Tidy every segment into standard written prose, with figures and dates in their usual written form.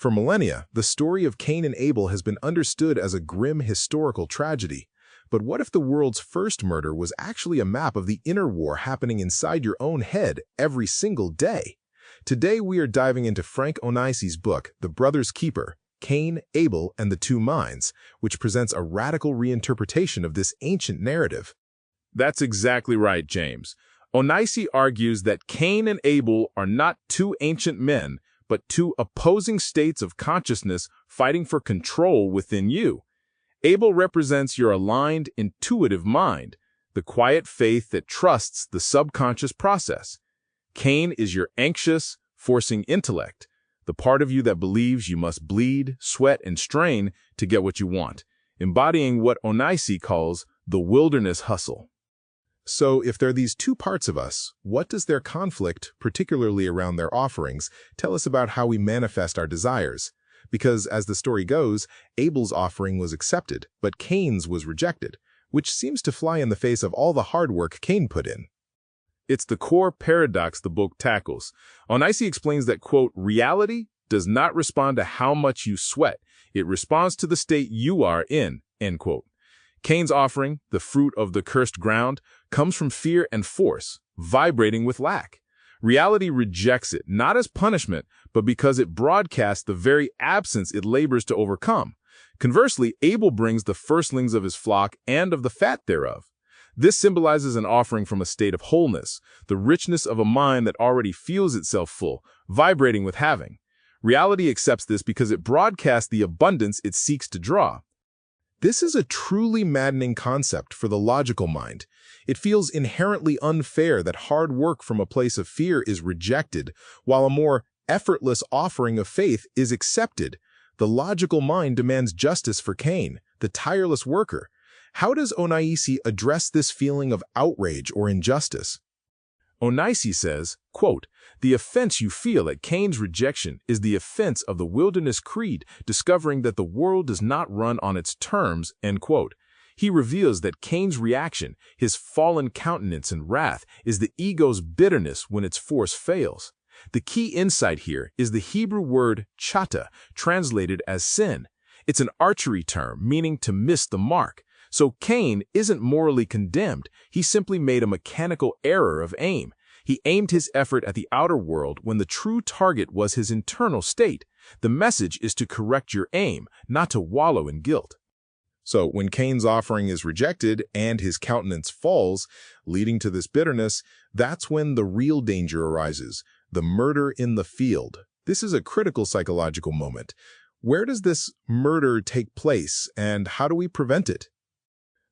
For millennia, the story of Cain and Abel has been understood as a grim historical tragedy. But what if the world's first murder was actually a map of the inner war happening inside your own head every single day? Today we are diving into Frank Onisi's book, The Brother's Keeper, Cain, Abel, and the Two Minds, which presents a radical reinterpretation of this ancient narrative. That's exactly right, James. Onisi argues that Cain and Abel are not two ancient men, but two opposing states of consciousness fighting for control within you. Abel represents your aligned, intuitive mind, the quiet faith that trusts the subconscious process. Cain is your anxious, forcing intellect, the part of you that believes you must bleed, sweat, and strain to get what you want, embodying what Onisi calls the wilderness hustle. So if there are these two parts of us, what does their conflict, particularly around their offerings, tell us about how we manifest our desires? Because, as the story goes, Abel's offering was accepted, but Cain's was rejected, which seems to fly in the face of all the hard work Cain put in. It's the core paradox the book tackles. Onisi explains that, quote, reality does not respond to how much you sweat. It responds to the state you are in, end quote. Cain's offering, the fruit of the cursed ground, comes from fear and force, vibrating with lack. Reality rejects it, not as punishment, but because it broadcasts the very absence it labors to overcome. Conversely, Abel brings the firstlings of his flock and of the fat thereof. This symbolizes an offering from a state of wholeness, the richness of a mind that already feels itself full, vibrating with having. Reality accepts this because it broadcasts the abundance it seeks to draw. This is a truly maddening concept for the logical mind. It feels inherently unfair that hard work from a place of fear is rejected, while a more effortless offering of faith is accepted. The logical mind demands justice for Cain, the tireless worker. How does Onisi address this feeling of outrage or injustice? Onisi says, quote, the offense you feel at Cain's rejection is the offense of the wilderness creed, discovering that the world does not run on its terms, end quote. He reveals that Cain's reaction, his fallen countenance and wrath, is the ego's bitterness when its force fails. The key insight here is the Hebrew word chata, translated as sin. It's an archery term, meaning to miss the mark. So Cain isn't morally condemned, he simply made a mechanical error of aim. He aimed his effort at the outer world when the true target was his internal state. The message is to correct your aim, not to wallow in guilt. So when Cain's offering is rejected and his countenance falls, leading to this bitterness, that's when the real danger arises, the murder in the field. This is a critical psychological moment. Where does this murder take place, and how do we prevent it?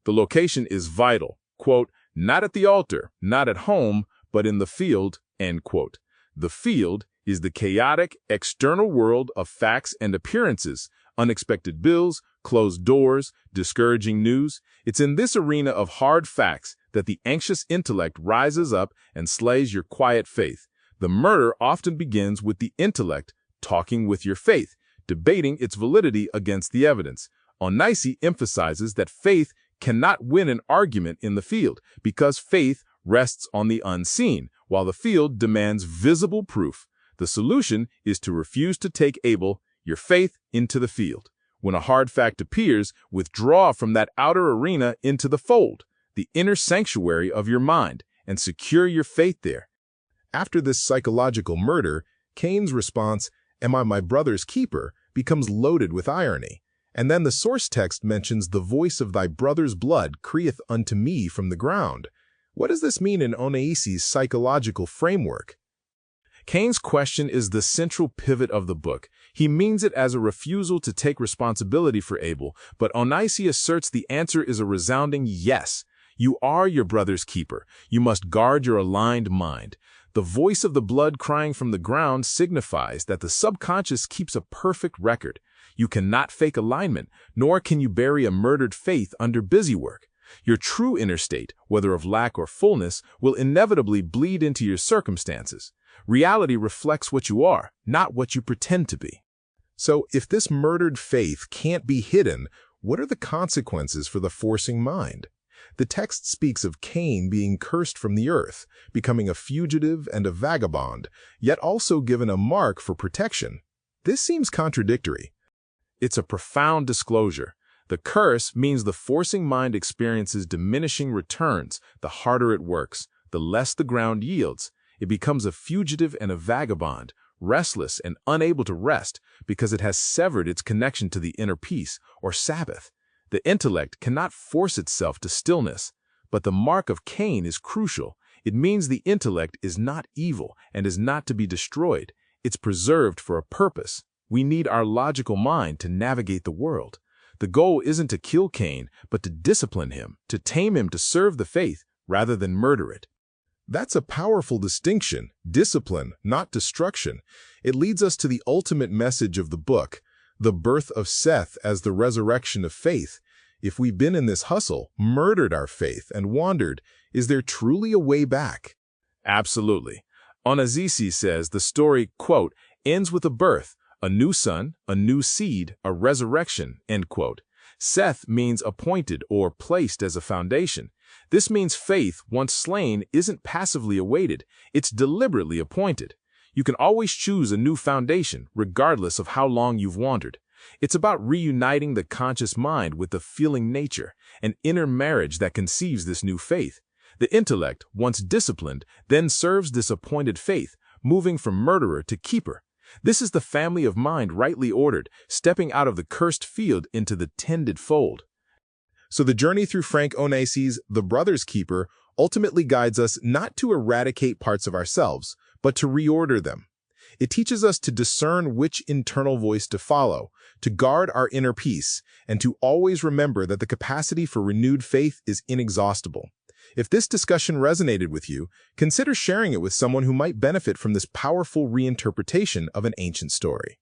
The location is vital, quote, not at the altar, not at home, but in the field, end quote. The field is the chaotic external world of facts and appearances, unexpected bills, closed doors, discouraging news. It's in this arena of hard facts that the anxious intellect rises up and slays your quiet faith. The murder often begins with the intellect talking with your faith, debating its validity against the evidence. Onisi emphasizes that faith cannot win an argument in the field because faith rests on the unseen, while the field demands visible proof. The solution is to refuse to take Abel, your faith, into the field. When a hard fact appears, withdraw from that outer arena into the fold, the inner sanctuary of your mind, and secure your faith there. After this psychological murder, Cain's response, "Am I my brother's keeper?" becomes loaded with irony. And then the source text mentions the voice of thy brother's blood crieth unto me from the ground. What does this mean in Onisi's psychological framework? Cain's question is the central pivot of the book. He means it as a refusal to take responsibility for Abel, but Onisi asserts the answer is a resounding yes. You are your brother's keeper. You must guard your aligned mind. The voice of the blood crying from the ground signifies that the subconscious keeps a perfect record. You cannot fake alignment, nor can you bury a murdered faith under busy work. Your true inner state, whether of lack or fullness, will inevitably bleed into your circumstances. Reality reflects what you are, not what you pretend to be. So if this murdered faith can't be hidden, what are the consequences for the forcing mind? The text speaks of Cain being cursed from the earth, becoming a fugitive and a vagabond, yet also given a mark for protection. this seems contradictory. It's a profound disclosure. The curse means the forcing mind experiences diminishing returns. The harder it works, the less the ground yields. It becomes a fugitive and a vagabond, restless and unable to rest because it has severed its connection to the inner peace or Sabbath. The intellect cannot force itself to stillness, but the mark of Cain is crucial. It means the intellect is not evil and is not to be destroyed. It's preserved for a purpose. We need our logical mind to navigate the world. The goal isn't to kill Cain, but to discipline him, to tame him to serve the faith rather than murder it. That's a powerful distinction, discipline, not destruction. It leads us to the ultimate message of the book, the birth of Seth as the resurrection of faith. If we've been in this hustle, murdered our faith, and wandered, is there truly a way back? Absolutely. Onasisi says the story, quote, ends with a birth, a new son, a new seed, a resurrection, end quote. Seth means appointed or placed as a foundation. This means faith, once slain, isn't passively awaited. It's deliberately appointed. You can always choose a new foundation, regardless of how long you've wandered. It's about reuniting the conscious mind with the feeling nature, an inner marriage that conceives this new faith. The intellect, once disciplined, then serves this appointed faith, moving from murderer to keeper. This is the family of mind rightly ordered, stepping out of the cursed field into the tended fold. So the journey through Frank Onassis' The Brother's Keeper ultimately guides us not to eradicate parts of ourselves, but to reorder them. It teaches us to discern which internal voice to follow, to guard our inner peace, and to always remember that the capacity for renewed faith is inexhaustible. If this discussion resonated with you, consider sharing it with someone who might benefit from this powerful reinterpretation of an ancient story.